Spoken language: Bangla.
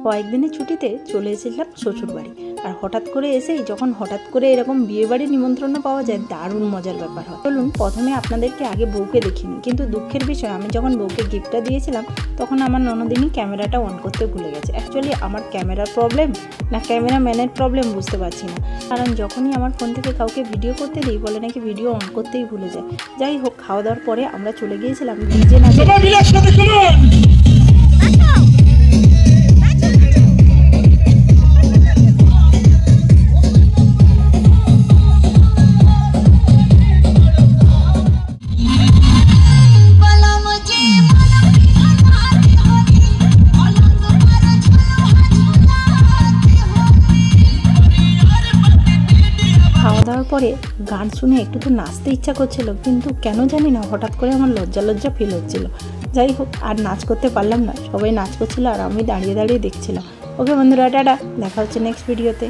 কয়েকদিনের ছুটিতে চলে এসেছিলাম শ্বশুরবাড়ি। আর হঠাৎ করে এসেই যখন হঠাৎ করে এরকম বিয়েবাড়ির নিমন্ত্রণ পাওয়া যায়, দারুণ মজার ব্যাপার হয়। চলুন প্রথমে আপনাদেরকে আগে বউকে দেখিনি, কিন্তু দুঃখের বিষয় আমি যখন বউকে গিফটটা দিয়েছিলাম তখন আমার ননদিনী ক্যামেরাটা অন করতে ভুলে গেছে। অ্যাকচুয়ালি আমার ক্যামেরার প্রবলেম না ক্যামেরাম্যানের প্রবলেম বুঝতে পারছি না, কারণ যখনই আমার ফোন থেকে কাউকে ভিডিও করতে দিই বলে নাকি ভিডিও অন করতেই ভুলে যায়। যাই হোক, খাওয়া দাওয়ার পরে আমরা চলে গিয়েছিলাম ডিজে নাচে। খাওয়া দাওয়ার পরে গান শুনে একটু তো নাচতে ইচ্ছা করছিল, কিন্তু কেন জানি না হঠাৎ করে আমার লজ্জা লজ্জা ফিল হচ্ছিল। যাই হোক, আর নাচ করতে পারলাম না, সবাই নাচ করছিল আর আমি দাঁড়িয়ে দাঁড়িয়ে দেখছিলাম। ওকে বন্ধুরা, টাটা, দেখা হচ্ছে নেক্সট ভিডিওতে।